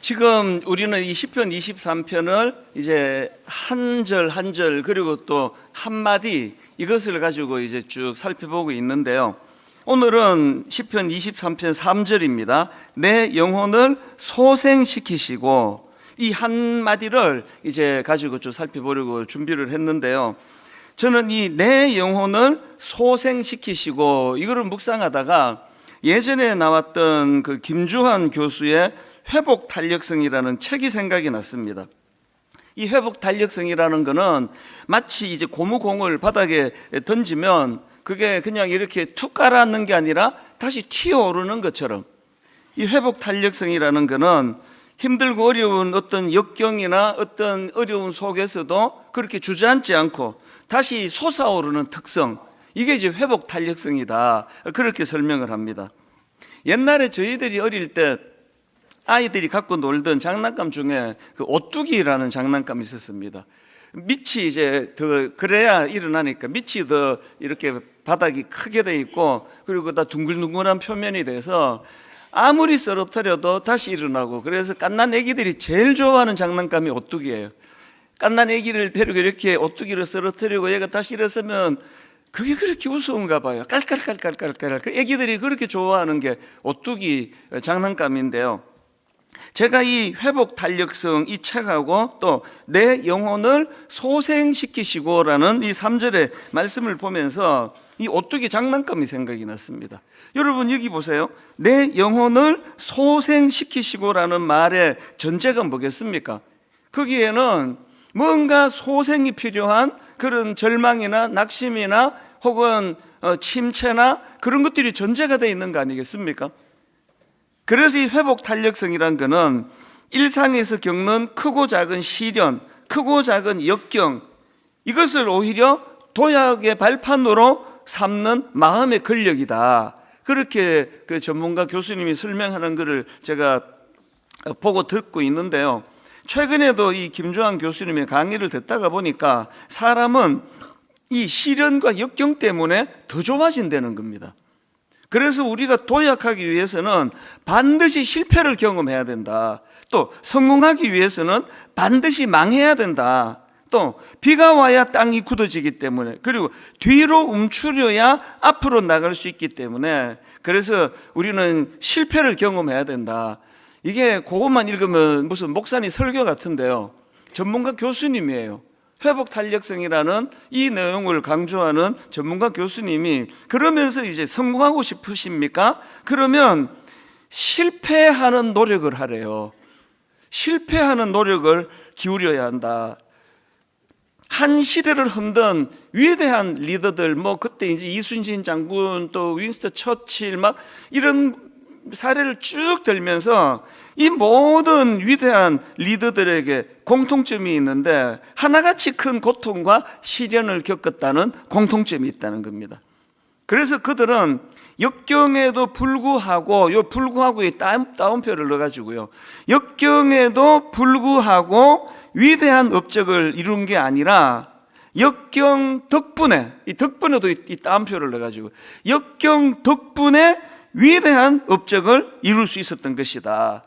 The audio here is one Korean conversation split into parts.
지금 우리는 이 시편 23편을 이제 한 절 한 절 그리고 또 한마디 이것을 가지고 이제 쭉 살펴보고 있는데요. 오늘은 시편 23편 3절입니다. 내 영혼을 소생시키시고, 이 한마디를 이제 가지고 쭉 살펴보려고 준비를 했는데요. 저는 이 내 영혼을 소생시키시고 이거를 묵상하다가 예전에 나왔던 그 김주환 교수의 회복 탄력성이라는 책이 생각이 났습니다. 이 회복 탄력성이라는 거는 마치 이제 고무공을 바닥에 던지면 그게 그냥 이렇게 툭 깔아앉는 게 아니라 다시 튀어오르는 것처럼, 이 회복 탄력성이라는 거는 힘들고 어려운 어떤 역경이나 어떤 어려운 속에서도 그렇게 주저앉지 않고 다시 솟아오르는 특성, 이게 이제 회복 탄력성이다, 그렇게 설명을 합니다. 옛날에 저희들이 어릴 때 아이들이 갖고 놀던 장난감 중에 그 오뚜기라는 장난감이 있었습니다. 밑이 이제 더 그래야 일어나니까 밑이 더 이렇게 바닥이 크게 돼 있고, 그리고 다 둥글둥글한 표면이 돼서 아무리 쓰러뜨려도 다시 일어나고, 그래서 갓난 애기들이 제일 좋아하는 장난감이 오뚜기예요. 갓난 애기를 데리고 이렇게 오뚜기를 쓰러뜨리고 얘가 다시 일어서면 그게 그렇게 우스운가 봐요. 깔깔깔깔깔깔. 그 애기들이 그렇게 좋아하는 게 오뚜기 장난감인데요. 제가 이 회복 탄력성 이 책하고 또 내 영혼을 소생시키시고라는 이 3절의 말씀을 보면서 이 오뚜기 장난감이 생각이 났습니다. 여러분 여기 보세요. 내 영혼을 소생시키시고라는 말의 전제가 뭐겠습니까? 거기에는 뭔가 소생이 필요한 그런 절망이나 낙심이나 혹은 침체나 그런 것들이 전제가 되어 있는 거 아니겠습니까? 그래서 이 회복 탄력성이란 거는 일상에서 겪는 크고 작은 시련, 크고 작은 역경, 이것을 오히려 도약의 발판으로 삼는 마음의 근력이다, 그렇게 그 전문가 교수님이 설명하는 것을 제가 보고 듣고 있는데요. 최근에도 이 김주환 교수님의 강의를 듣다가 보니까 사람은 이 시련과 역경 때문에 더 좋아진다는 겁니다. 그래서 우리가 도약하기 위해서는 반드시 실패를 경험해야 된다. 또 성공하기 위해서는 반드시 망해야 된다. 또 비가 와야 땅이 굳어지기 때문에, 그리고 뒤로 움츠려야 앞으로 나갈 수 있기 때문에, 그래서 우리는 실패를 경험해야 된다. 이게 그것만 읽으면 무슨 목사님 설교 같은데요. 전문가 교수님이에요. 회복 탄력성이라는 이 내용을 강조하는 전문가 교수님이, 그러면서 이제 성공하고 싶으십니까? 그러면 실패하는 노력을 하래요. 실패하는 노력을 기울여야 한다. 한 시대를 흔든 위대한 리더들, 뭐 그때 이제 이순신 장군 또 윈스턴 처칠 막 이런 사례를 쭉 들면서 이 모든 위대한 리더들에게 공통점이 있는데 하나같이 큰 고통과 시련을 겪었다는 공통점이 있다는 겁니다. 그래서 그들은 역경에도 불구하고, 요 불구하고에 따옴표를 넣어가지고요, 역경에도 불구하고 위대한 업적을 이룬 게 아니라 역경 덕분에, 이 덕분에도 이 따옴표를 넣어가지고 역경 덕분에 위대한 업적을 이룰 수 있었던 것이다.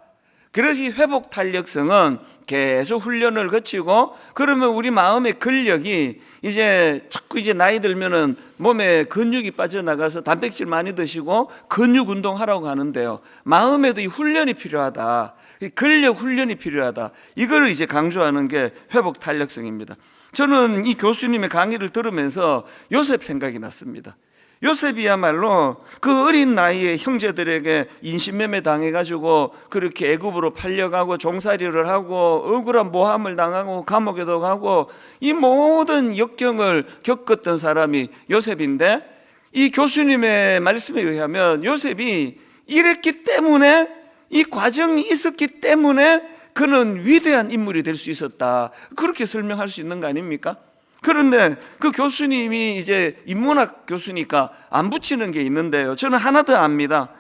그래서 이 회복 탄력성은 계속 훈련을 거치고, 그러면 우리 마음의 근력이 이제 자꾸 이제 나이 들면은 몸에 근육이 빠져나가서 단백질 많이 드시고 근육 운동하라고 하는데요. 마음에도 이 훈련이 필요하다. 이 근력 훈련이 필요하다. 이거를 이제 강조하는 게 회복 탄력성입니다. 저는 이 교수님의 강의를 들으면서 요셉 생각이 났습니다. 요셉이야말로 그 어린 나이에 형제들에게 인신매매 당해가지고 그렇게 애굽으로 팔려가고 종살이를 하고 억울한 모함을 당하고 감옥에도 가고 이 모든 역경을 겪었던 사람이 요셉인데, 이 교수님의 말씀에 의하면 요셉이 이랬기 때문에, 이 과정이 있었기 때문에 그는 위대한 인물이 될 수 있었다, 그렇게 설명할 수 있는 거 아닙니까? 그런데 그 교수님이 이제 인문학 교수니까 안 붙이는 게 있는데요. 저는 하나 더 압니다.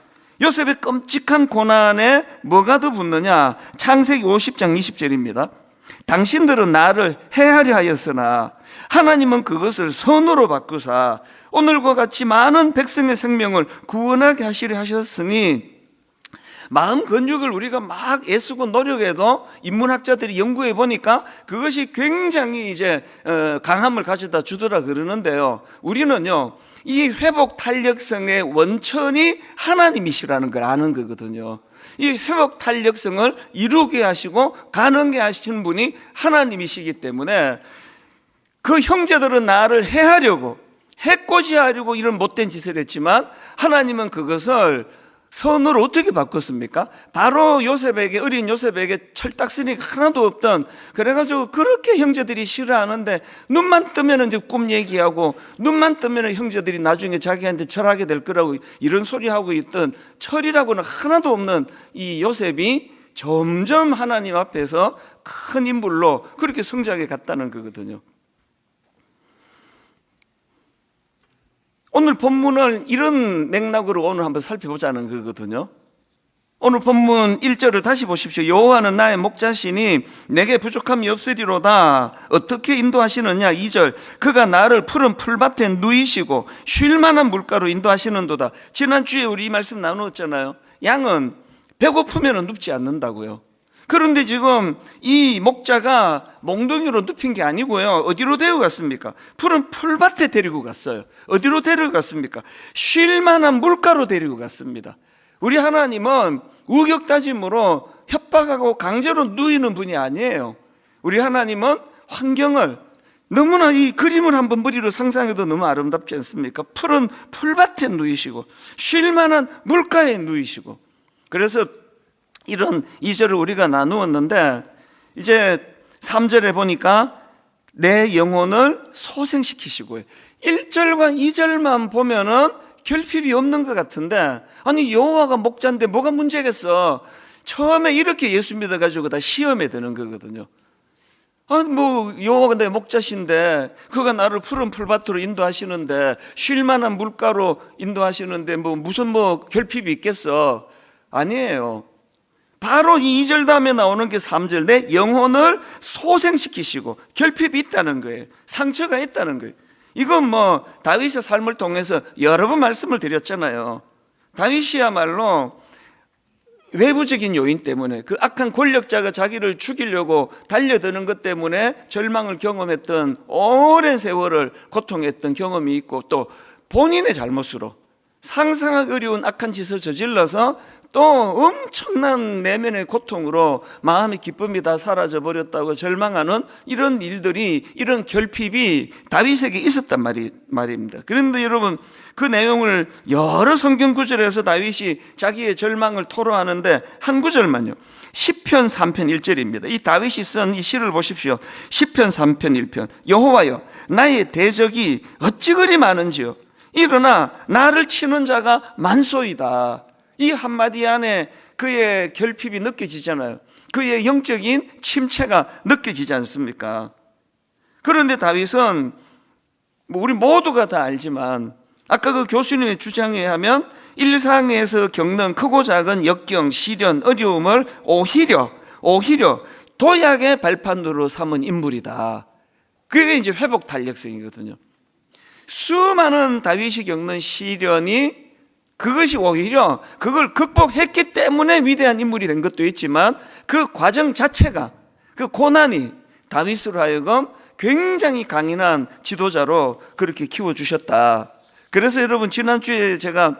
요셉의 끔찍한 고난에 뭐가 더 붙느냐? 창세기 50장 20절입니다. 당신들은 나를 해하려 하였으나 하나님은 그것을 선으로 바꾸사 오늘과 같이 많은 백성의 생명을 구원하게 하시려 하셨으니 마음 근육을 우리가 막 애쓰고 노력해도 인문학자들이 연구해 보니까 그것이 굉장히 이제 강함을 가져다 주더라 그러는데요. 우리는요, 이 회복 탄력성의 원천이 하나님이시라는 걸 아는 거거든요. 이 회복 탄력성을 이루게 하시고 가능하게 하시는 분이 하나님이시기 때문에 그 형제들은 나를 해하려고, 해코지하려고 이런 못된 짓을 했지만 하나님은 그것을 선으로 어떻게 바꿨습니까? 바로 요셉에게, 어린 요셉에게 철딱서니가 하나도 없던, 그래가지고 그렇게 형제들이 싫어하는데 눈만 뜨면 이제 꿈 얘기하고 눈만 뜨면 형제들이 나중에 자기한테 절하게 될 거라고 이런 소리 하고 있던, 철이라고는 하나도 없는 이 요셉이 점점 하나님 앞에서 큰 인물로 그렇게 성장해 갔다는 거거든요. 오늘 본문을 이런 맥락으로 오늘 한번 살펴보자는 거거든요. 오늘 본문 1절을 다시 보십시오. 여호와는 나의 목자시니 내게 부족함이 없으리로다. 어떻게 인도하시느냐? 2절, 그가 나를 푸른 풀밭에 누이시고 쉴 만한 물가로 인도하시는도다. 지난주에 우리 이 말씀 나누었잖아요. 양은 배고프면 눕지 않는다고요. 그런데 지금 이 목자가 몽둥이로 눕힌 게 아니고요. 어디로 데려갔습니까? 푸른 풀밭에 데리고 갔어요. 어디로 데려갔습니까? 쉴 만한 물가로 데리고 갔습니다. 우리 하나님은 우격다짐으로 협박하고 강제로 누이는 분이 아니에요. 우리 하나님은 환경을, 너무나 이 그림을 한번 머리로 상상해도 너무 아름답지 않습니까? 푸른 풀밭에 누이시고 쉴 만한 물가에 누이시고. 그래서 이런 2절을 우리가 나누었는데, 이제 3절에 보니까 내 영혼을 소생시키시고요. 1절과 2절만 보면은 결핍이 없는 것 같은데, 아니 여호와가 목자인데 뭐가 문제겠어? 처음에 이렇게 예수 믿어가지고 다 시험에 드는 거거든요. 뭐 여호와가 내 목자신데 그가 나를 푸른 풀밭으로 인도하시는데 쉴 만한 물가로 인도하시는데 무슨 결핍이 있겠어? 아니에요. 바로 이 2절 다음에 나오는 게 3절, 내 영혼을 소생시키시고. 결핍이 있다는 거예요. 상처가 있다는 거예요. 이건 다윗의 삶을 통해서 여러 번 말씀을 드렸잖아요. 다윗이야말로 외부적인 요인 때문에, 그 악한 권력자가 자기를 죽이려고 달려드는 것 때문에 절망을 경험했던, 오랜 세월을 고통했던 경험이 있고, 또 본인의 잘못으로 상상하기 어려운 악한 짓을 저질러서 또 엄청난 내면의 고통으로 마음의 기쁨이 다 사라져 버렸다고 절망하는 이런 일들이, 이런 결핍이 다윗에게 있었단 말입니다. 그런데 여러분, 그 내용을 여러 성경 구절에서 다윗이 자기의 절망을 토로하는데 한 구절만요, 시편 3편 1절입니다. 이 다윗이 쓴 이 시를 보십시오. 시편 3편 1편, 여호와여 나의 대적이 어찌 그리 많은지요, 일어나 나를 치는 자가 만소이다. 이 한마디 안에 그의 결핍이 느껴지잖아요. 그의 영적인 침체가 느껴지지 않습니까? 그런데 다윗은 우리 모두가 다 알지만, 아까 그 교수님의 주장에 하면 일상에서 겪는 크고 작은 역경, 시련, 어려움을 오히려 도약의 발판으로 삼은 인물이다. 그게 이제 회복 탄력성이거든요. 수많은 다윗이 겪는 시련이, 그것이 오히려 그걸 극복했기 때문에 위대한 인물이 된 것도 있지만, 그 과정 자체가, 그 고난이 다윗으로 하여금 굉장히 강인한 지도자로 그렇게 키워주셨다. 그래서 여러분, 지난주에 제가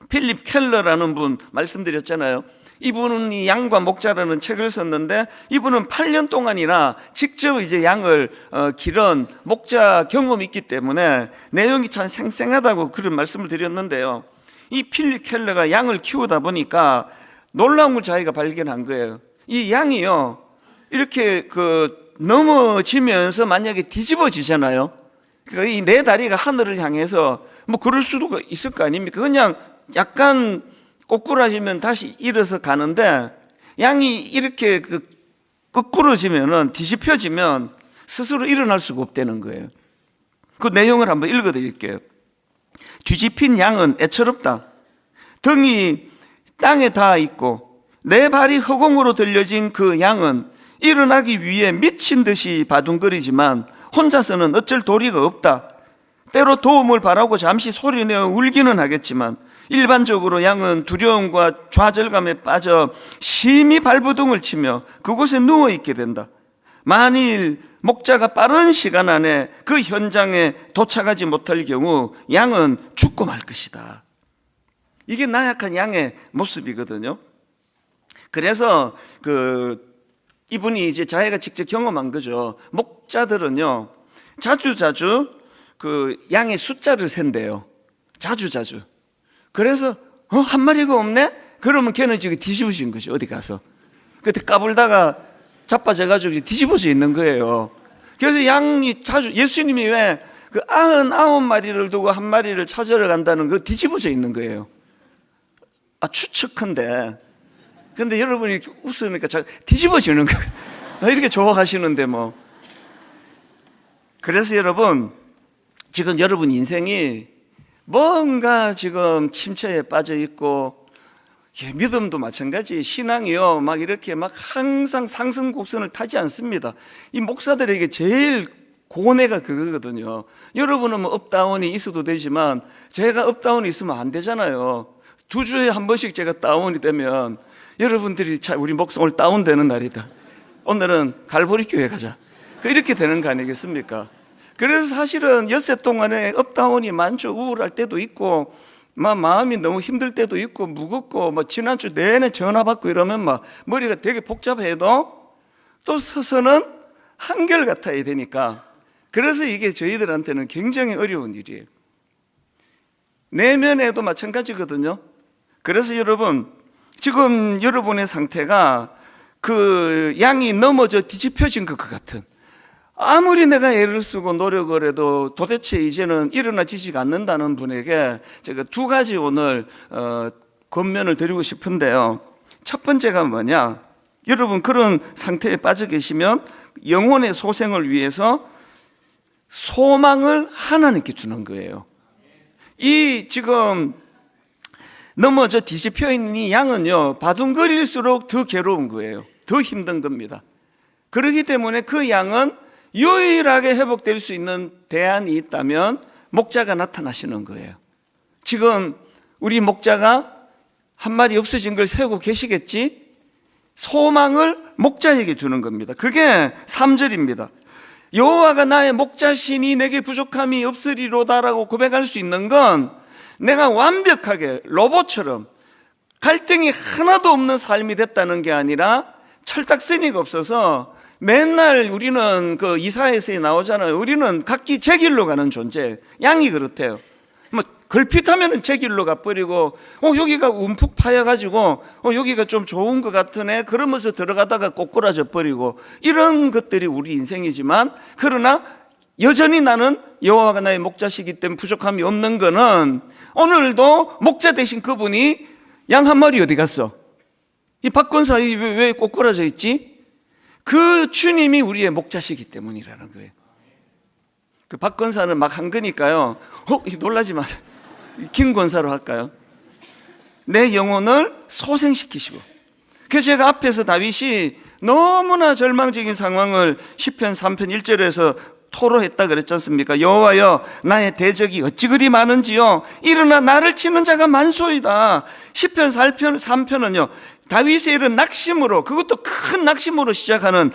필립 켈러라는 분 말씀드렸잖아요. 이분이 양과 목자라는 책을 썼는데, 이분은 8년 동안이나 직접 이제 양을 기른 목자 경험이 있기 때문에 내용이 참 생생하다고 그런 말씀을 드렸는데요. 이 필립 켈러가 양을 키우다 보니까 놀라운 걸 자기가 발견한 거예요. 이 양이요, 이렇게 넘어지면서 만약에 뒤집어지잖아요. 그러니까 이 네 다리가 하늘을 향해서 그럴 수도 있을 거 아닙니까? 그냥 약간 꼬꾸라지면 다시 일어서 가는데, 양이 이렇게 거꾸러지면은, 뒤집혀지면 스스로 일어날 수가 없다는 거예요. 그 내용을 한번 읽어 드릴게요. 뒤집힌 양은 애처롭다. 등이 땅에 닿아 있고 내 발이 허공으로 들려진 그 양은 일어나기 위해 미친 듯이 바둥거리지만 혼자서는 어쩔 도리가 없다. 때로 도움을 바라고 잠시 소리내어 울기는 하겠지만 일반적으로 양은 두려움과 좌절감에 빠져 심히 발버둥을 치며 그곳에 누워있게 된다. 만일 목자가 빠른 시간 안에 그 현장에 도착하지 못할 경우 양은 죽고 말 것이다. 이게 나약한 양의 모습이거든요. 그래서 이분이 이제 자기가 직접 경험한 거죠. 목자들은요, 자주 양의 숫자를 센대요. 자주. 그래서 한 마리가 없네? 그러면 걔는 지금 뒤집어진 거죠. 어디 가서. 그때 까불다가 자빠져가지고 뒤집어져 있는 거예요. 그래서 양이 예수님이 왜 그 99마리를 두고 한 마리를 찾으러 간다는 거 뒤집어져 있는 거예요. 추측한데. 근데 여러분이 웃으니까 뒤집어지는 거예요. 이렇게 좋아하시는데 뭐. 그래서 여러분, 지금 여러분 인생이 뭔가 지금 침체에 빠져 있고, 믿음도 마찬가지, 신앙이요, 막 이렇게 막 항상 상승 곡선을 타지 않습니다. 이 목사들에게 제일 고뇌가 그거거든요. 여러분은 뭐 업다운이 있어도 되지만 제가 업다운이 있으면 안 되잖아요. 2주에 한 번씩 제가 다운이 되면 여러분들이 우리 목사 오늘 다운되는 날이다. 오늘은 갈보리 교회 가자. 이렇게 되는 거 아니겠습니까? 그래서 사실은 엿새 동안에 업다운이 많죠. 우울할 때도 있고, 마음이 너무 힘들 때도 있고, 무겁고, 지난주 내내 전화 받고 이러면 머리가 되게 복잡해도 또 서서는 한결같아야 되니까. 그래서 이게 저희들한테는 굉장히 어려운 일이에요. 내면에도 마찬가지거든요. 그래서 여러분, 지금 여러분의 상태가 그 양이 넘어져 뒤집혀진 것 같은, 아무리 내가 애를 쓰고 노력을 해도 도대체 이제는 일어나지지가 않는다는 분에게 제가 2가지 오늘 권면을 드리고 싶은데요. 첫 번째가 뭐냐, 여러분 그런 상태에 빠져 계시면 영혼의 소생을 위해서 소망을 하나님께 주는 거예요. 이 지금 넘어져 뒤집혀 있는 이 양은요, 바둥거릴수록 더 괴로운 거예요. 더 힘든 겁니다. 그렇기 때문에 그 양은 유일하게 회복될 수 있는 대안이 있다면 목자가 나타나시는 거예요. 지금 우리 목자가 한 마리 없어진 걸 세우고 계시겠지? 소망을 목자에게 주는 겁니다. 그게 3절입니다. 여호와가 나의 목자시니 내게 부족함이 없으리로다라고 고백할 수 있는 건, 내가 완벽하게 로봇처럼 갈등이 하나도 없는 삶이 됐다는 게 아니라 철딱서니가 없어서 맨날 우리는 그 이사야서에 나오잖아요. 우리는 각기 제 길로 가는 존재. 양이 그렇대요. 걸핏하면 제 길로 가버리고, 여기가 움푹 파여가지고, 여기가 좀 좋은 것 같으네. 그러면서 들어가다가 꼬꾸라져 버리고, 이런 것들이 우리 인생이지만, 그러나 여전히 나는 여호와가 나의 목자시기 때문에 부족함이 없는 거는, 오늘도 목자 되신 그분이 양 한 마리 어디 갔어? 이 박권사 왜 꼬꾸라져 있지? 그 주님이 우리의 목자시기 때문이라는 거예요. 그 박권사는 막 한 거니까요. 놀라지 마세요. 김 권사로 할까요? 내 영혼을 소생시키시고. 그래서 제가 앞에서 다윗이 너무나 절망적인 상황을 시편 3편 1절에서 토로했다 그랬지 않습니까? 여호와여, 나의 대적이 어찌 그리 많은지요. 일어나 나를 치는 자가 만소이다. 시편 3편은요 다윗의 이런 낙심으로, 그것도 큰 낙심으로 시작하는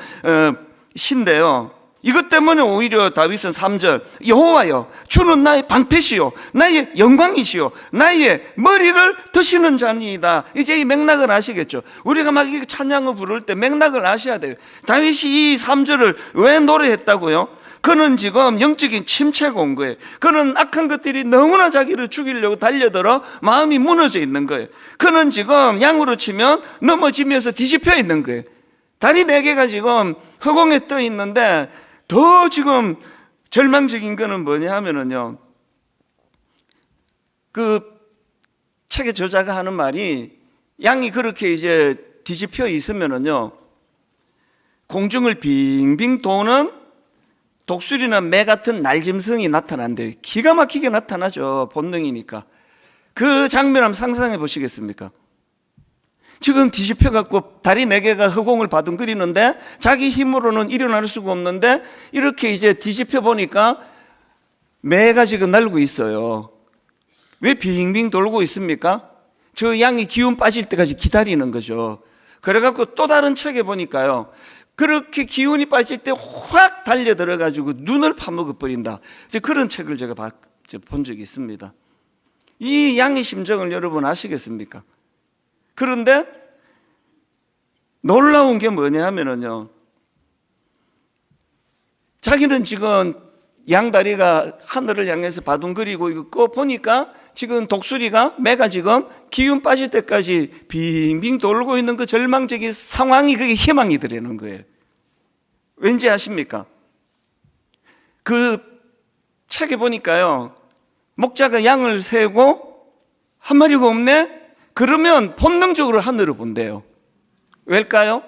시인데요, 이것 때문에 오히려 다윗은 3절, 여호와여, 주는 나의 방패시요 나의 영광이시요 나의 머리를 드시는 자니이다. 이제 이 맥락을 아시겠죠? 우리가 막 이 찬양을 부를 때 맥락을 아셔야 돼요. 다윗이 이 3절을 왜 노래했다고요? 그는 지금 영적인 침체가 온 거예요. 그는 악한 것들이 너무나 자기를 죽이려고 달려들어 마음이 무너져 있는 거예요. 그는 지금 양으로 치면 넘어지면서 뒤집혀 있는 거예요. 다리 4개가 지금 허공에 떠 있는데, 더 지금 절망적인 거는 뭐냐 하면은요, 그 책의 저자가 하는 말이, 양이 그렇게 이제 뒤집혀 있으면은요, 공중을 빙빙 도는 독수리나 매 같은 날짐승이 나타난대요. 기가 막히게 나타나죠. 본능이니까. 그 장면 한번 상상해 보시겠습니까? 지금 뒤집혀갖고 다리 4개가 허공을 바둥거리는데 자기 힘으로는 일어날 수가 없는데, 이렇게 이제 뒤집혀 보니까 매가 지금 날고 있어요. 왜 빙빙 돌고 있습니까? 저 양이 기운 빠질 때까지 기다리는 거죠. 그래갖고 또 다른 책에 보니까요, 그렇게 기운이 빠질 때 확 달려들어가지고 눈을 파먹어버린다, 그런 책을 제가 본 적이 있습니다. 이 양의 심정을 여러분 아시겠습니까? 그런데 놀라운 게 뭐냐 하면은요, 자기는 지금 양다리가 하늘을 향해서 바둥거리고 있고, 보니까 지금 독수리가 매가 지금 기운 빠질 때까지 빙빙 돌고 있는 그 절망적인 상황이, 그게 희망이 되는 거예요. 왠지 아십니까? 그 책에 보니까요, 목자가 양을 세고 한 마리가 없네? 그러면 본능적으로 하늘을 본대요. 왜일까요?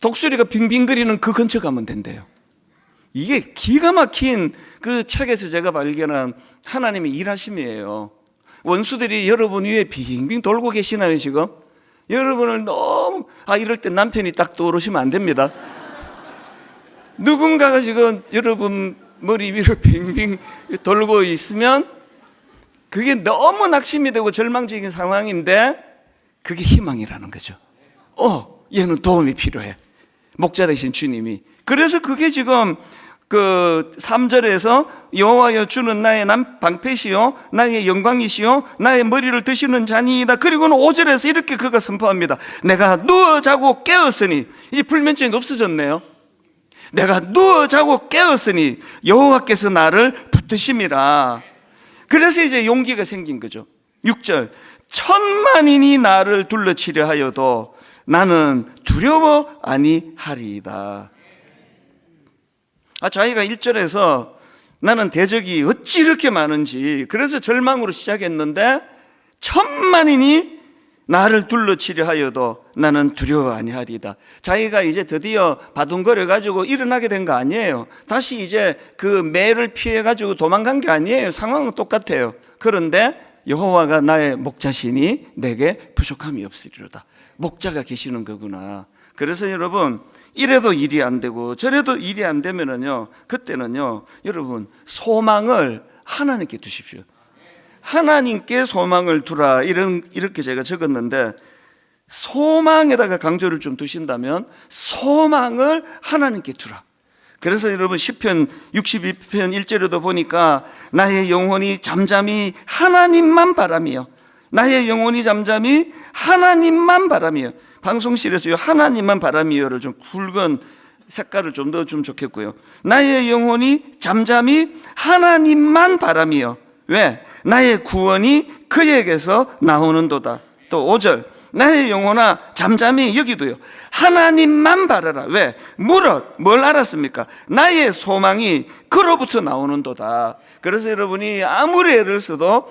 독수리가 빙빙거리는 그 근처 가면 된대요. 이게 기가 막힌 그 책에서 제가 발견한 하나님의 일하심이에요. 원수들이 여러분 위에 빙빙 돌고 계시나요 지금? 여러분을 너무 이럴 때 남편이 딱 떠오르시면 안 됩니다. 누군가가 지금 여러분 머리 위로 빙빙 돌고 있으면 그게 너무 낙심이 되고 절망적인 상황인데, 그게 희망이라는 거죠. 얘는 도움이 필요해, 목자 되신 주님이. 그래서 그게 지금 그 3절에서 여호와여 주는 나의 방패시요 나의 영광이시요 나의 머리를 드시는 자니이다. 그리고는 5절에서 이렇게 그가 선포합니다. 내가 누워 자고 깨었으니, 이제 불면증이 없어졌네요. 내가 누워 자고 깨었으니 여호와께서 나를 붙드심이라. 그래서 이제 용기가 생긴 거죠. 6절, 천만인이 나를 둘러치려 하여도 나는 두려워 아니하리이다. 자기가 1절에서 나는 대적이 어찌 이렇게 많은지, 그래서 절망으로 시작했는데, 천만인이 나를 둘러치려 하여도 나는 두려워 아니하리이다. 자기가 이제 드디어 바둥거려 가지고 일어나게 된 거 아니에요. 다시 이제 그 매를 피해 가지고 도망간 게 아니에요. 상황은 똑같아요. 그런데 여호와가 나의 목자시니 내게 부족함이 없으리로다. 목자가 계시는 거구나. 그래서 여러분, 이래도 일이 안 되고 저래도 일이 안 되면은요, 그때는요, 여러분 소망을 하나님께 두십시오. 하나님께 소망을 두라, 이렇게 제가 적었는데, 소망에다가 강조를 좀 두신다면 소망을 하나님께 두라. 그래서 여러분 시편 62편 1절에도 보니까 나의 영혼이 잠잠히 하나님만 바라며, 나의 영혼이 잠잠히 하나님만 바라며, 방송실에서 하나님만 바라며를 좀 굵은 색깔을 좀 넣어주면 좋겠고요. 나의 영혼이 잠잠히 하나님만 바라며, 왜? 나의 구원이 그에게서 나오는도다. 또 5절, 나의 영혼아 잠잠히, 여기도요, 하나님만 바라라. 왜? 뭘 알았습니까? 나의 소망이 그로부터 나오는도다. 그래서 여러분이 아무리 애를 써도,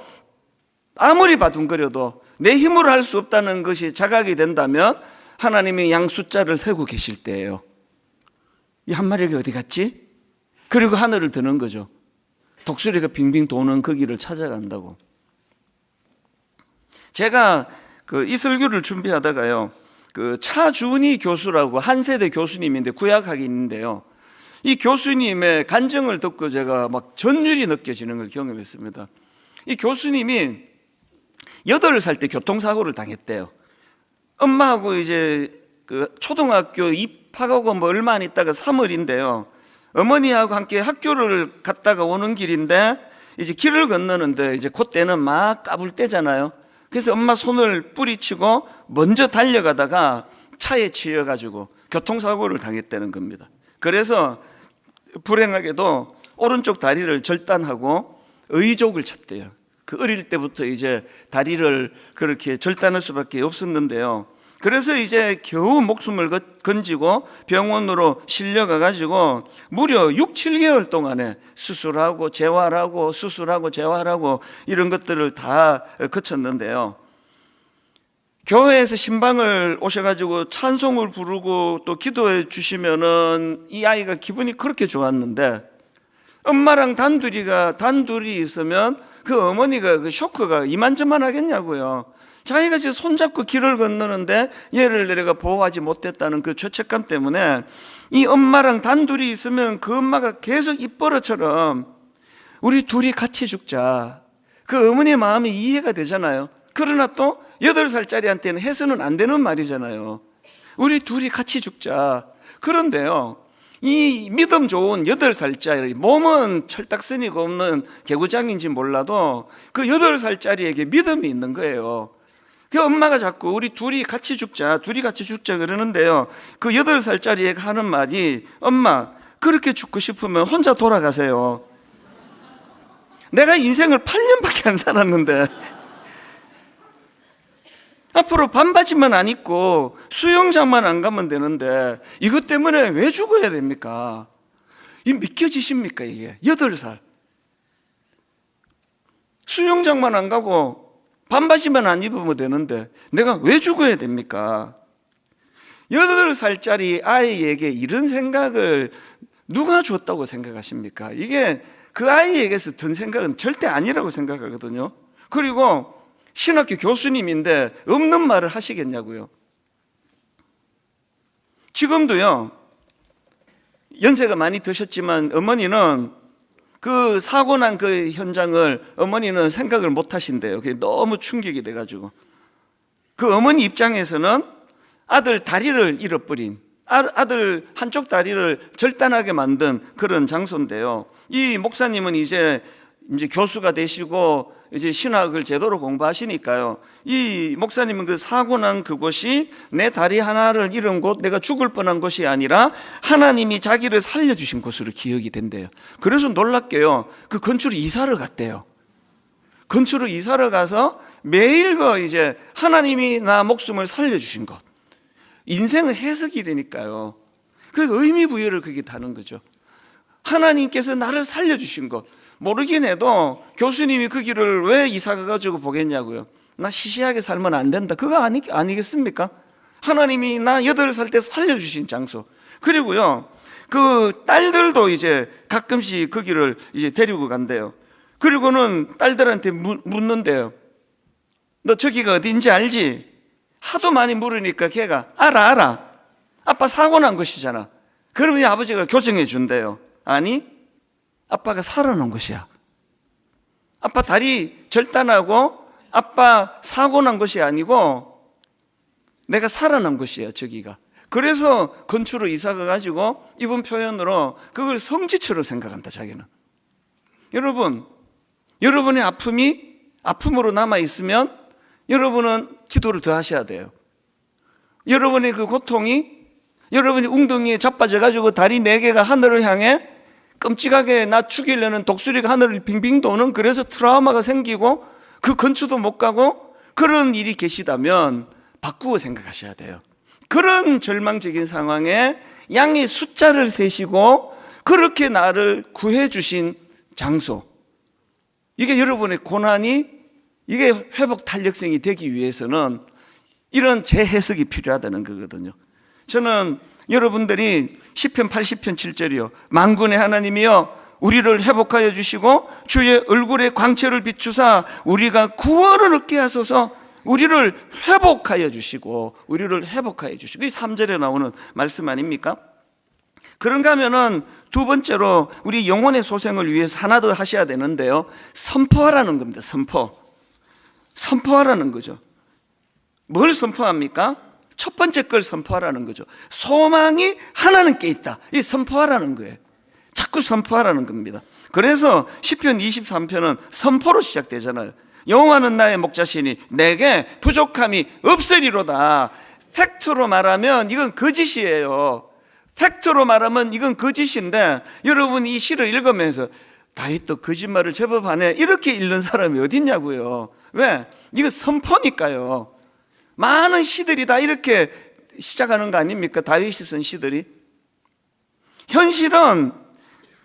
아무리 바둥거려도 내 힘으로 할 수 없다는 것이 자각이 된다면, 하나님이 양 숫자를 세고 계실 때예요. 이 한 마리가 어디 갔지? 그리고 하늘을 드는 거죠. 독수리가 빙빙 도는 그 길을 찾아간다고. 제가 이 설교를 준비하다가요, 차준희 교수라고 한 세대 교수님인데 구약학인인데요, 이 교수님의 간증을 듣고 제가 막 전율이 느껴지는 걸 경험했습니다. 이 교수님이 8살 때 교통사고를 당했대요. 엄마하고 이제 초등학교 입학하고 얼마 안 있다가 3월인데요, 어머니하고 함께 학교를 갔다가 오는 길인데, 이제 길을 건너는데 이제 그때는 막 까불 때잖아요. 그래서 엄마 손을 뿌리치고 먼저 달려가다가 차에 치여가지고 교통사고를 당했다는 겁니다. 그래서 불행하게도 오른쪽 다리를 절단하고 의족을 쳤대요. 어릴 때부터 이제 다리를 그렇게 절단할 수밖에 없었는데요. 그래서 이제 겨우 목숨을 건지고 병원으로 실려가가지고 무려 6, 7개월 동안에 수술하고 재활하고 수술하고 재활하고 이런 것들을 다 거쳤는데요. 교회에서 신방을 오셔가지고 찬송을 부르고 또 기도해 주시면은 이 아이가 기분이 그렇게 좋았는데, 엄마랑 단둘이 있으면 그 어머니가 그 쇼크가 이만저만 하겠냐고요. 자기가 지금 손잡고 길을 건너는데 얘를 내가 보호하지 못했다는 그 죄책감 때문에 이 엄마랑 단둘이 있으면 그 엄마가 계속 입버릇처럼 우리 둘이 같이 죽자, 그 어머니의 마음이 이해가 되잖아요. 그러나 또 8살짜리한테는 해서는 안 되는 말이잖아요. 우리 둘이 같이 죽자. 그런데요, 이 믿음 좋은 8살짜리, 몸은 철딱서니가 없는 개구장인지 몰라도 그 8살짜리에게 믿음이 있는 거예요. 그 엄마가 자꾸 우리 둘이 같이 죽자 그러는데요, 그 8살짜리애가 하는 말이, 엄마, 그렇게 죽고 싶으면 혼자 돌아가세요. 내가 인생을 8년밖에 안 살았는데 앞으로 반바지만 안 입고 수영장만 안 가면 되는데 이것 때문에 왜 죽어야 됩니까? 이 믿겨지십니까? 이게 8살 수영장만 안 가고 반바지만 안 입으면 되는데 내가 왜 죽어야 됩니까? 8살짜리 아이에게 이런 생각을 누가 줬다고 생각하십니까? 이게 그 아이에게서 든 생각은 절대 아니라고 생각하거든요. 그리고 신학교 교수님인데 없는 말을 하시겠냐고요. 지금도요, 연세가 많이 드셨지만 어머니는 그 사고 난 그 현장을 어머니는 생각을 못 하신대요. 그게 너무 충격이 돼가지고. 그 어머니 입장에서는 아들 다리를 잃어버린, 아들 한쪽 다리를 절단하게 만든 그런 장소인데요. 이 목사님은 이제 교수가 되시고 이제 신학을 제대로 공부하시니까요, 이 목사님은 그 사고 난 그곳이 내 다리 하나를 잃은 곳, 내가 죽을 뻔한 곳이 아니라 하나님이 자기를 살려주신 곳으로 기억이 된대요. 그래서 놀랍게요, 그 건축으로 이사를 갔대요. 건축으로 이사를 가서 매일 그 이제 하나님이 나 목숨을 살려주신 것, 인생의 해석이라니까요. 그 의미 부여를 그게 다는 거죠. 하나님께서 나를 살려주신 것, 모르긴 해도 교수님이 그 길을 왜 이사 가가지고 보겠냐고요. 나 시시하게 살면 안 된다, 그거 아니겠습니까? 하나님이 나 8살 때 살려주신 장소. 그리고요, 그 딸들도 이제 가끔씩 그 길을 이제 데리고 간대요. 그리고는 딸들한테 묻는데요, 너 저기가 어딘지 알지? 하도 많이 물으니까 걔가 알아. 아빠 사고 난 것이잖아. 그러면 아버지가 교정해 준대요. 아니, 아빠가 살아난 것이야. 아빠 다리 절단하고 아빠 사고 난 것이 아니고 내가 살아난 것이야, 저기가. 그래서 건축으로 이사가 가지고 이번 표현으로 그걸 성지처럼 생각한다, 자기는. 여러분, 여러분의 아픔이 아픔으로 남아있으면 여러분은 기도를 더 하셔야 돼요. 여러분의 그 고통이 여러분이 웅덩이에 자빠져가지고 다리 4개가 하늘을 향해 끔찍하게 나 죽이려는 독수리가 하늘을 빙빙 도는, 그래서 트라우마가 생기고 그 근처도 못 가고 그런 일이 계시다면 바꾸어 생각하셔야 돼요. 그런 절망적인 상황에 양의 숫자를 세시고 그렇게 나를 구해 주신 장소, 이게 여러분의 고난이 이게 회복 탄력성이 되기 위해서는 이런 재해석이 필요하다는 거거든요. 저는 여러분들이 시편 80편 7절이요, 만군의 하나님이여 우리를 회복하여 주시고 주의 얼굴에 광채를 비추사 우리가 구원을 얻게 하소서. 우리를 회복하여 주시고 우리를 회복하여 주시고, 이 3절에 나오는 말씀 아닙니까? 그런가 하면은 두 번째로 우리 영혼의 소생을 위해서 하나 더 하셔야 되는데요, 선포하라는 겁니다. 선포하라는 거죠. 뭘 선포합니까? 첫 번째 걸 선포하라는 거죠. 소망이 하나님께 있다, 이 선포하라는 거예요. 자꾸 선포하라는 겁니다. 그래서 시편 23편은 선포로 시작되잖아요. 여호와는 나의 목자시니 내게 부족함이 없으리로다. 팩트로 말하면 이건 거짓이에요. 팩트로 말하면 이건 거짓인데, 여러분 이 시를 읽으면서 다윗도 거짓말을 제법 하네, 이렇게 읽는 사람이 어딨냐고요. 왜? 이거 선포니까요. 많은 시들이 다 이렇게 시작하는 거 아닙니까? 다윗이 쓴 시들이. 현실은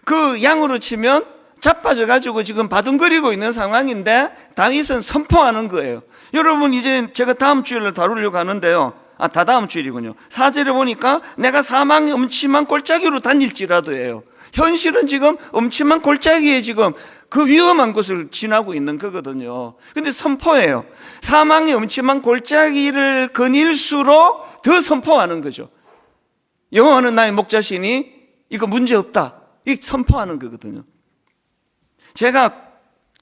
그 양으로 치면 자빠져가지고 지금 바둥거리고 있는 상황인데 다윗은 선포하는 거예요. 여러분, 이제 제가 다음 주일을 다루려고 하는데요, 다다음 주일이군요. 4절에 보니까 내가 사망의 음침한 골짜기로 다닐지라도예요. 현실은 지금 음침한 골짜기에 지금 그 위험한 곳을 지나고 있는 거거든요. 근데 선포예요. 사망의 음침한 골짜기를 거닐수록 더 선포하는 거죠. 여호와는 나의 목자시니 이거 문제없다, 이 선포하는 거거든요. 제가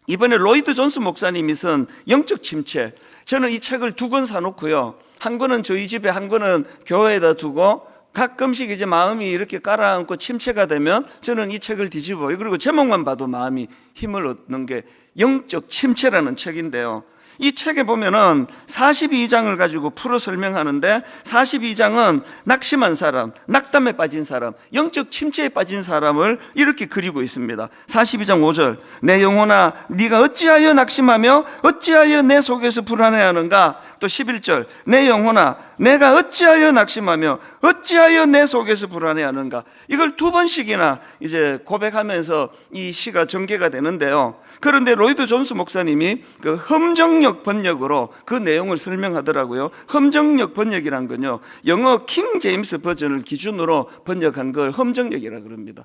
이번에 로이드 존스 목사님이 쓴 영적 침체, 저는 이 책을 2권 사놓고요, 한 권은 저희 집에, 한 권은 교회에다 두고 가끔씩 이제 마음이 이렇게 깔아앉고 침체가 되면 저는 이 책을 뒤집어요. 그리고 제목만 봐도 마음이 힘을 얻는 게 영적 침체라는 책인데요, 이 책에 보면은 42장을 가지고 풀어 설명하는데, 42장은 낙심한 사람, 낙담에 빠진 사람, 영적 침체에 빠진 사람을 이렇게 그리고 있습니다. 42장 5절, 내 영혼아 네가 어찌하여 낙심하며 어찌하여 내 속에서 불안해하는가. 또 11절, 내 영혼아 내가 어찌하여 낙심하며 어찌하여 내 속에서 불안해하는가. 이걸 2번씩이나 이제 고백하면서 이 시가 전개가 되는데요, 그런데 로이드 존스 목사님이 그 험정역 번역으로 그 내용을 설명하더라고요. 험정역 번역이란 건요, 영어 킹 제임스 버전을 기준으로 번역한 걸 험정역이라고 그럽니다.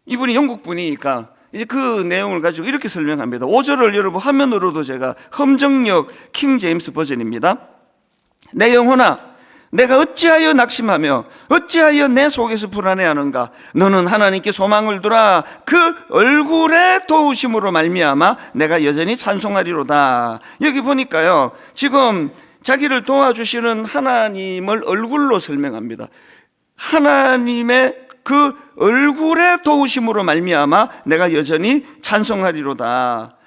이분이 영국 분이니까 이제 그 내용을 가지고 이렇게 설명합니다. 5절을 여러분 화면으로도 제가, 험정역 킹 제임스 버전입니다. 내 영혼아 내가 어찌하여 낙심하며 어찌하여 내 속에서 불안해하는가. 너는 하나님께 소망을 두라. 그 얼굴의 도우심으로 말미암아 내가 여전히 찬송하리로다. 여기 보니까요, 지금 자기를 도와주시는 하나님을 얼굴로 설명합니다. 하나님의 그 얼굴의 도우심으로 말미암아 내가 여전히 찬송하리로다.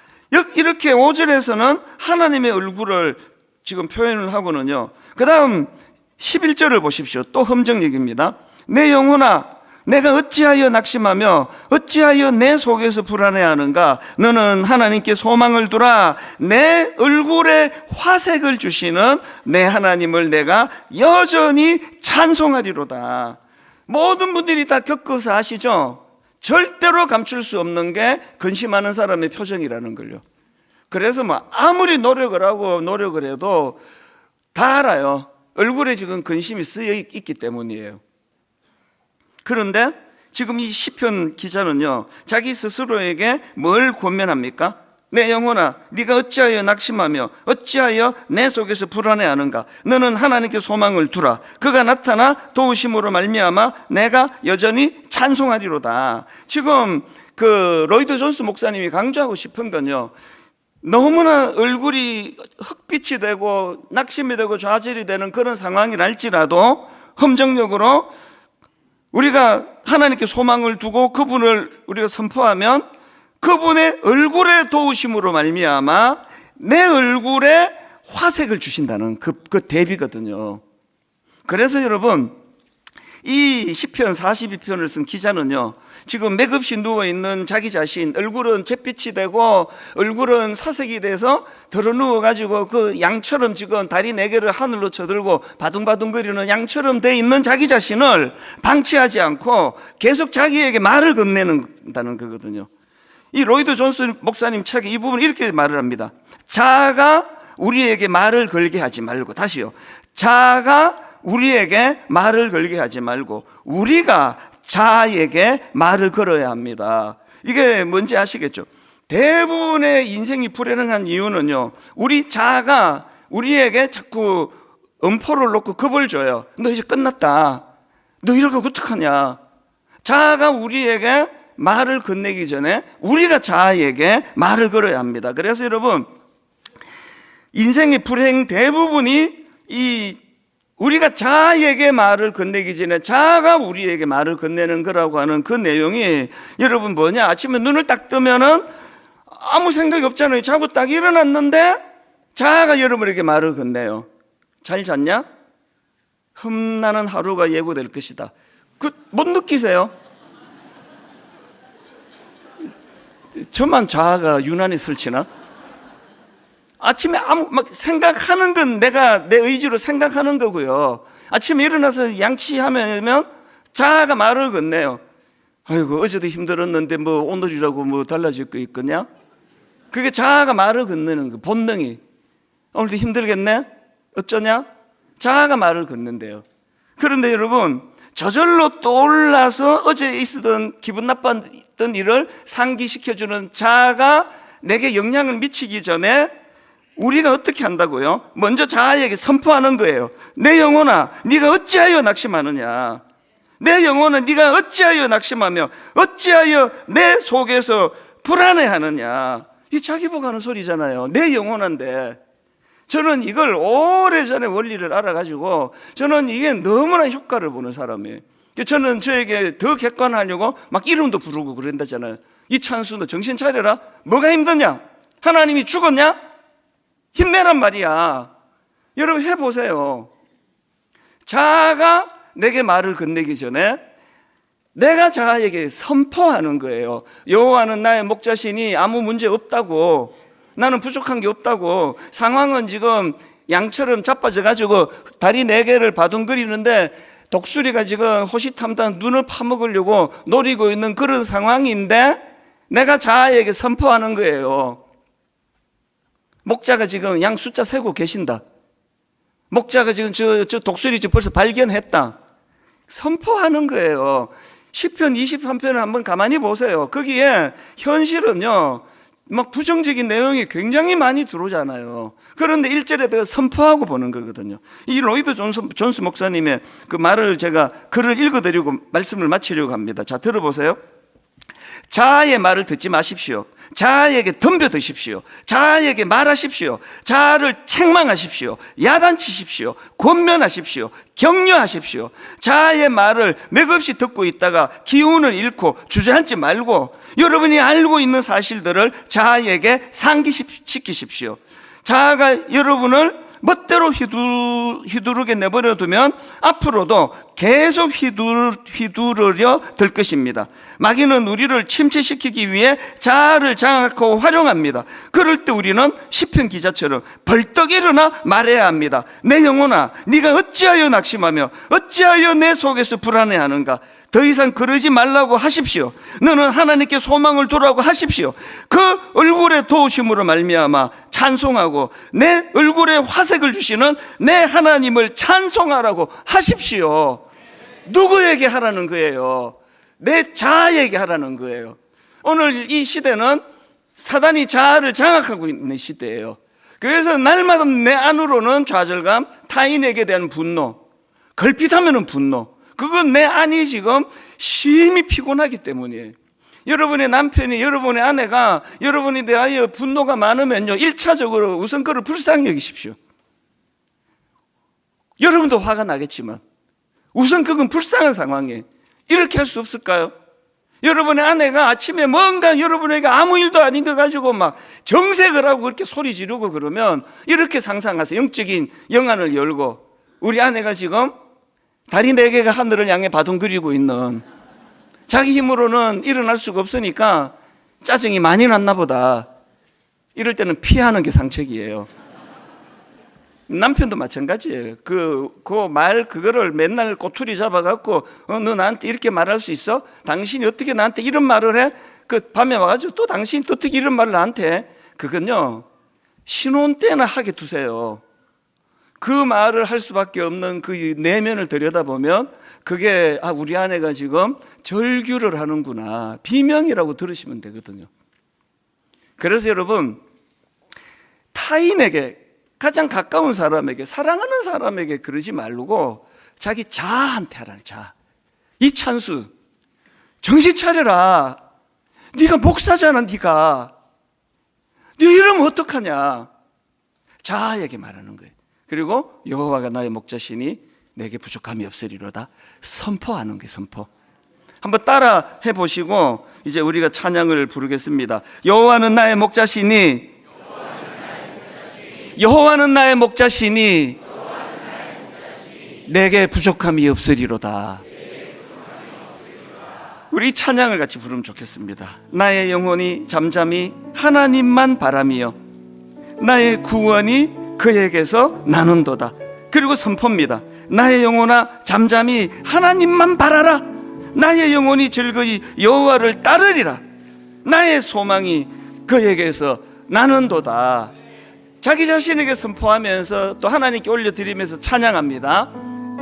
이렇게 5절에서는 하나님의 얼굴을 지금 표현을 하고는요, 그 다음 11절을 보십시오. 또 험정역입니다. 내 영혼아 내가 어찌하여 낙심하며 어찌하여 내 속에서 불안해하는가. 너는 하나님께 소망을 두라. 내 얼굴에 화색을 주시는 내 하나님을 내가 여전히 찬송하리로다. 모든 분들이 다 겪어서 아시죠? 절대로 감출 수 없는 게 근심하는 사람의 표정이라는 걸요. 그래서 뭐 아무리 노력을 하고 노력을 해도 다 알아요. 얼굴에 지금 근심이 쓰여 있기 때문이에요. 그런데 지금 이 시편 기자는요, 자기 스스로에게 뭘 권면합니까? 내 영혼아 네가 어찌하여 낙심하며 어찌하여 내 속에서 불안해하는가. 너는 하나님께 소망을 두라. 그가 나타나 도우심으로 말미암아 내가 여전히 찬송하리로다. 지금 그 로이드 존스 목사님이 강조하고 싶은 건요, 너무나 얼굴이 흑빛이 되고 낙심이 되고 좌절이 되는 그런 상황이랄지라도 험정역으로 우리가 하나님께 소망을 두고 그분을 우리가 선포하면 그분의 얼굴의 도우심으로 말미암아 내 얼굴에 화색을 주신다는 그 대비거든요. 그래서 여러분, 이 시편 42편을 쓴 기자는요, 지금 맥없이 누워있는 자기 자신, 얼굴은 잿빛이 되고 얼굴은 사색이 돼서 드러누워가지고 그 양처럼 지금 다리 4개를 하늘로 쳐들고 바둥바둥거리는 양처럼 돼 있는 자기 자신을 방치하지 않고 계속 자기에게 말을 건네는다는 거거든요. 이 로이드 존스 목사님 책에 이 부분 이렇게 말을 합니다. 자아가 우리에게 말을 걸게 하지 말고, 다시요, 자아가 우리에게 말을 걸게 하지 말고 우리가 자아에게 말을 걸어야 합니다. 이게 뭔지 아시겠죠? 대부분의 인생이 불행한 이유는요, 우리 자아가 우리에게 자꾸 엄포를 놓고 겁을 줘요. 너 이제 끝났다. 너 이러고 어떡하냐. 자아가 우리에게 말을 건네기 전에 우리가 자아에게 말을 걸어야 합니다. 그래서 여러분, 인생의 불행 대부분이 우리가 자아에게 말을 건네기 전에 자아가 우리에게 말을 건네는 거라고 하는 그 내용이 여러분 뭐냐? 아침에 눈을 딱 뜨면은 아무 생각이 없잖아요. 자고 딱 일어났는데 자아가 여러분에게 말을 건네요. 잘 잤냐? 흠나는 하루가 예고될 것이다. 못 느끼세요? 저만 자아가 유난히 설치나? 아침에 막 생각하는 건 내가 내 의지로 생각하는 거고요. 아침에 일어나서 양치하면 자아가 말을 건네요. 아이고 어제도 힘들었는데 뭐 오늘이라고 뭐 달라질 거 있겠냐? 그게 자아가 말을 건네는 거, 본능이. 오늘도 힘들겠네? 어쩌냐? 자아가 말을 건넨대요. 그런데 여러분, 저절로 떠올라서 어제 있었던 기분 나빴던 일을 상기시켜주는 자아가 내게 영향을 미치기 전에 우리가 어떻게 한다고요? 먼저 자아에게 선포하는 거예요. 내 영혼아 네가 어찌하여 낙심하느냐. 내 영혼아 네가 어찌하여 낙심하며 어찌하여 내 속에서 불안해하느냐? 이 자기 보고하는 소리잖아요. 내 영혼한데. 저는 이걸 오래전에 원리를 알아가지고 저는 이게 너무나 효과를 보는 사람이에요. 저는 저에게 더 객관하려고 막 이름도 부르고 그런다잖아요. 이찬수 너 정신 차려라. 뭐가 힘드냐? 하나님이 죽었냐? 힘내란 말이야. 여러분 해보세요. 자아가 내게 말을 건네기 전에 내가 자아에게 선포하는 거예요. 여호와는 나의 목자시니 아무 문제 없다고, 나는 부족한 게 없다고, 상황은 지금 양처럼 자빠져가지고 다리 4개를 바둥거리는데 독수리가 지금 호시탐탐 눈을 파먹으려고 노리고 있는 그런 상황인데 내가 자아에게 선포하는 거예요. 목자가 지금 양 숫자 세고 계신다. 목자가 지금 저 독수리 지금 벌써 발견했다. 선포하는 거예요. 시편 23편을 한번 가만히 보세요. 거기에 현실은요 막 부정적인 내용이 굉장히 많이 들어오잖아요. 그런데 1절에 더 선포하고 보는 거거든요. 이 로이드 존스 목사님의 그 말을 제가 글을 읽어드리고 말씀을 마치려고 합니다. 자, 들어보세요. 자아의 말을 듣지 마십시오. 자아에게 덤벼드십시오. 자아에게 말하십시오. 자아를 책망하십시오. 야단치십시오. 권면하십시오. 격려하십시오. 자아의 말을 맥없이 듣고 있다가 기운을 잃고 주저앉지 말고 여러분이 알고 있는 사실들을 자아에게 상기시키십시오. 자아가 여러분을 멋대로 휘두르게 내버려두면 앞으로도 계속 휘두르려 들 것입니다. 마귀는 우리를 침체시키기 위해 자아를 장악하고 활용합니다. 그럴 때 우리는 시편 기자처럼 벌떡 일어나 말해야 합니다. 내 영혼아, 네가 어찌하여 낙심하며 어찌하여 내 속에서 불안해하는가? 더 이상 그러지 말라고 하십시오. 너는 하나님께 소망을 두라고 하십시오. 그 얼굴의 도우심으로 말미암아 찬송하고 내 얼굴에 화색을 주시는 내 하나님을 찬송하라고 하십시오. 누구에게 하라는 거예요? 내 자아에게 하라는 거예요. 오늘 이 시대는 사단이 자아를 장악하고 있는 시대예요. 그래서 날마다 내 안으로는 좌절감, 타인에게 대한 분노, 걸핏하면 분노, 그건 내 안이 지금 심히 피곤하기 때문이에요. 여러분의 남편이, 여러분의 아내가 여러분에 대하여 분노가 많으면요 1차적으로 우선 그를 불쌍히 여기십시오. 여러분도 화가 나겠지만 우선 그건 불쌍한 상황이에요. 이렇게 할 수 없을까요? 여러분의 아내가 아침에 뭔가 여러분에게 아무 일도 아닌 거 가지고 막 정색을 하고 그렇게 소리 지르고 그러면 이렇게 상상하세요. 영적인 영안을 열고 우리 아내가 지금 다리 4개가 하늘을 향해 바둥거리고 있는, 자기 힘으로는 일어날 수가 없으니까 짜증이 많이 났나 보다. 이럴 때는 피하는 게 상책이에요. 남편도 마찬가지예요. 그거를 맨날 꼬투리 잡아갖고 너 나한테 이렇게 말할 수 있어? 당신이 어떻게 나한테 이런 말을 해? 그 밤에 와가지고 또 당신이 어떻게 이런 말을 나한테 해? 그건요 신혼 때나 하게 두세요. 그 말을 할 수밖에 없는 그 내면을 들여다보면 그게 우리 아내가 지금 절규를 하는구나, 비명이라고 들으시면 되거든요. 그래서 여러분, 타인에게, 가장 가까운 사람에게, 사랑하는 사람에게 그러지 말고 자기 자아한테 하라는. 자아. 이찬수 정신 차려라. 네가 목사잖아. 네가 네 이러면 어떡하냐. 자아에게 말하는 거예요. 그리고 여호와가 나의 목자시니 내게 부족함이 없으리로다. 선포하는 게 선포. 한번 따라 해보시고 이제 우리가 찬양을 부르겠습니다. 여호와는 나의 목자시니, 여호와는 나의 목자시니 내게 부족함이 없으리로다. 우리 찬양을 같이 부르면 좋겠습니다. 나의 영혼이 잠잠히 하나님만 바라며 나의 구원이 그에게서 나는도다. 그리고 선포입니다. 나의 영혼아 잠잠히 하나님만 바라라. 나의 영혼이 즐거이 여호와를 따르리라. 나의 소망이 그에게서 나는도다. 자기 자신에게 선포하면서 또 하나님께 올려드리면서 찬양합니다.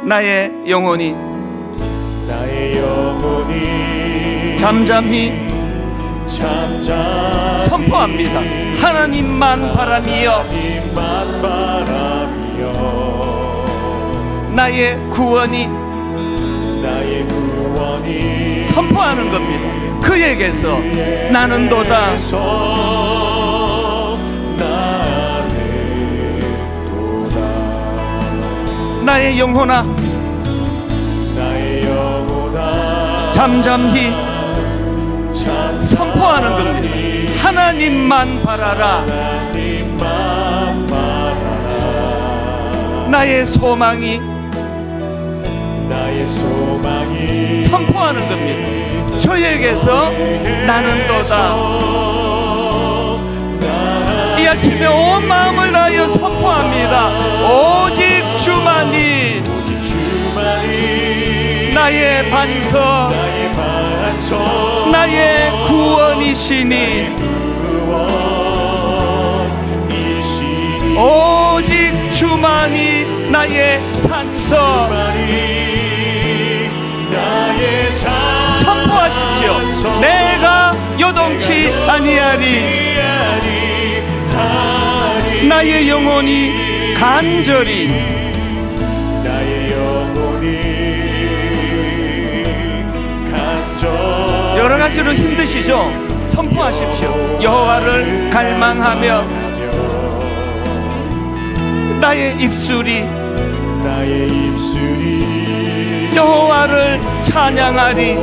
나의 영혼이 잠잠히 선포합니다. 하나님만 바라며 나의 구원이 선포하는 겁니다. 그에게서 나는도다. 나의 영혼아 잠잠히 선포하는 겁니다. 하나님만 바라라. 나의 소망이 선포하는 겁니다. 저에게서 나는도다. 이 아침에 온 마음을 다하여 선포합니다. 오직 주만이 나의 반석, 나의 구원이시니 오직 주만이 나의 산석. 선포하십시오. 내가 요동치 아니하리. 나의 영혼이 간절히 여러 가지로 힘드시죠? 선포하십시오. 여호와를 갈망하며 나의 입술이 여호와를 찬양하리.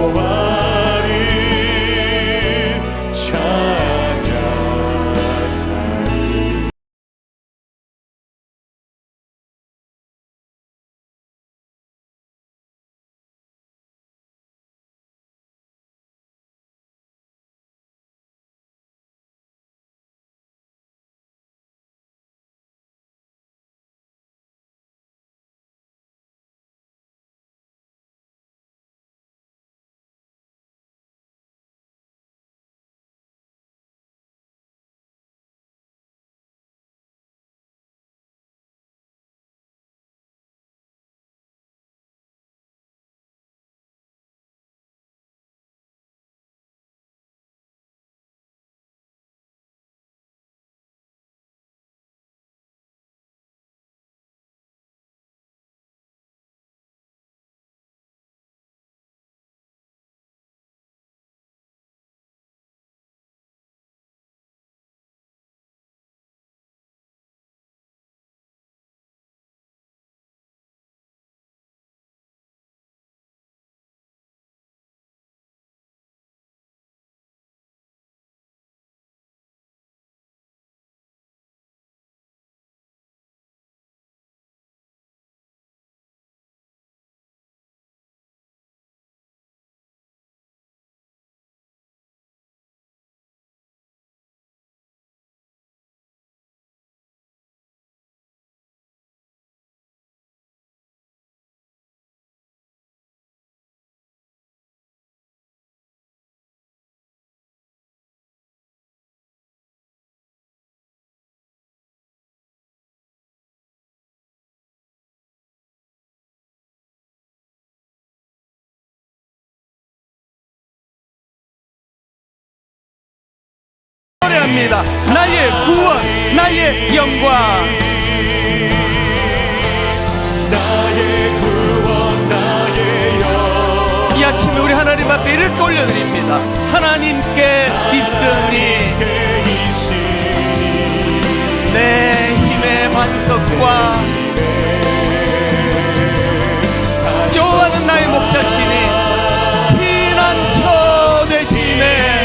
노래합니다. 나의 구원, 나의 영광. 이 아침에 우리 하나님 앞에 이렇게 올려드립니다. 하나님께 있으니 내 힘의 반석과 여호와는 나의 목자시니 피난처 되시네.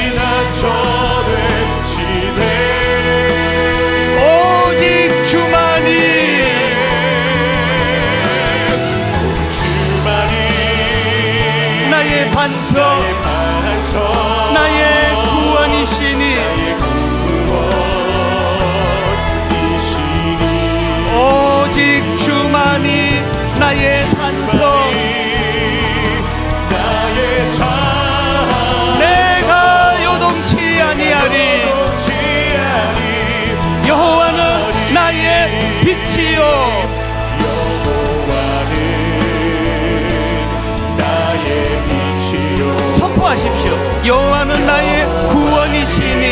오직 주만이 나의 반석, 나의 구원이시니 오직 주만이 나의 산성, 내가 요동치 아니하리. 여호와는 나의 빛이요 선포하십시오. 여호와는 나의 구원이시니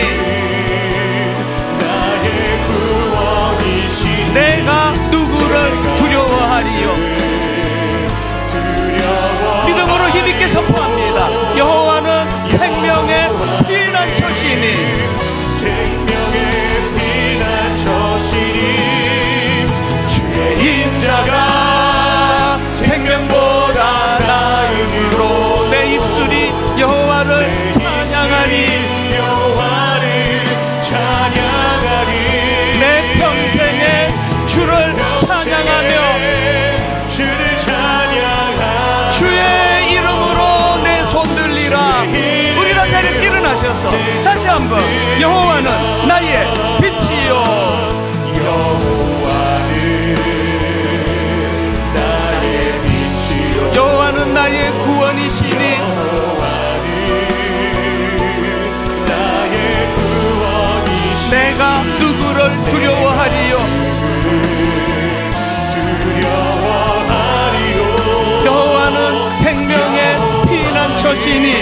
내가 누구를 두려워하리요. 믿음으로 힘있게 선포합니다. 여호와는 생명의 따라서 다시 한번 여호와는 나의 빛이요 여호와는 나의 구원이시니 내가 누구를 두려워하리요 여호와는 생명의 피난처시니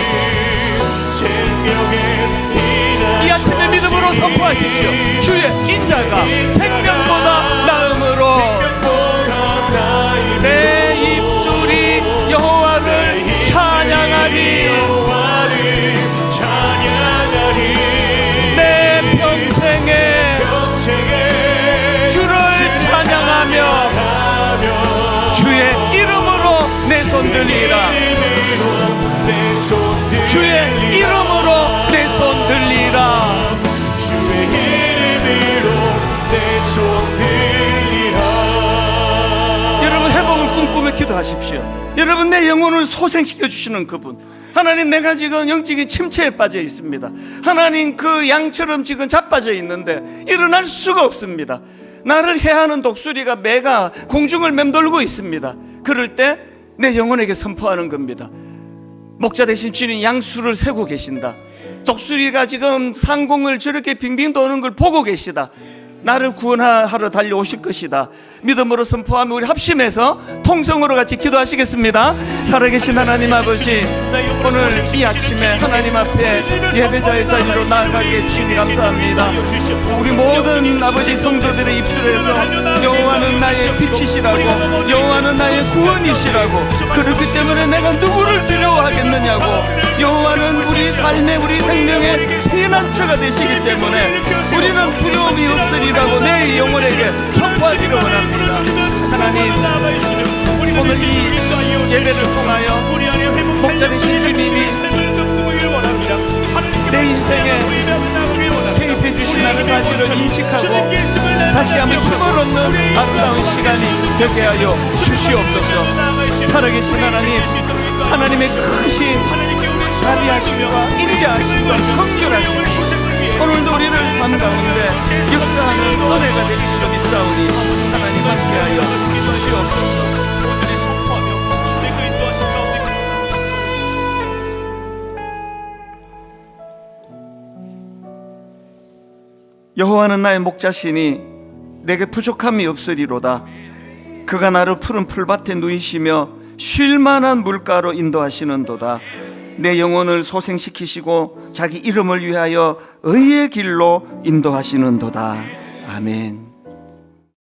이 아침에 믿음으로 선포하십시오. 주의 인자가 생명보다 나음으로 내 입술이 여호와를 찬양하리 내 평생에 주를 찬양하며 주의 이름으로 내 손 들리라 주의 이름으로 내 손 들리라 주의 이름으로 내 손 들리라. 여러분 회복을 꿈꾸며 기도하십시오. 여러분 내 영혼을 소생시켜 주시는 그분 하나님, 내가 지금 영적인 침체에 빠져 있습니다. 하나님, 그 양처럼 지금 자빠져 있는데 일어날 수가 없습니다. 나를 해하는 독수리가 매가 공중을 맴돌고 있습니다. 그럴 때 내 영혼에게 선포하는 겁니다. 목자 대신 주님 양수를 세고 계신다. 독수리가 지금 상공을 저렇게 빙빙 도는 걸 보고 계시다. 나를 구원하러 달려오실 것이다. 믿음으로 선포하며 우리 합심해서 통성으로 같이 기도하시겠습니다. 살아계신 하나님 아버지, 오늘 이 아침에 하나님 앞에 예배자의 자리로 나아가게 주시니 감사합니다. 우리 모든 아버지 성도들의 입술에서 여호와는 나의 빛이시라고, 여호와는 나의 구원이시라고, 그렇기 때문에 내가 누구를 두려워하겠느냐고, 여호와는 우리 삶의 우리 생명의 피난처가 되시기 때문에 우리는 두려움이 없으리라고 내 영혼에게 선포하기를 원합니다. 하나님, 오늘 이 예배를 통하여 목자 되신 주님이 내 인생에 개입해 주신다는 사실을 인식하고 다시 한번 힘을 얻는 아름다운 시간이 되게 하여 주시옵소서. 살아계신 하나님, 하나님의 크신 자비하심과 인자하심과 긍휼하심, 오늘도 우리들 삶 가운데 역사하는 은혜가 되시려 믿사오니 하나님 함께하여 주시옵소서. 오늘의 선포하며 주의 그 인도하신 가운데 여호와는 나의 목자시니 내게 부족함이 없으리로다. 그가 나를 푸른 풀밭에 누이시며 쉴만한 물가로 인도하시는도다. 내 영혼을 소생시키시고 자기 이름을 위하여 의의 길로 인도하시는도다. 아멘.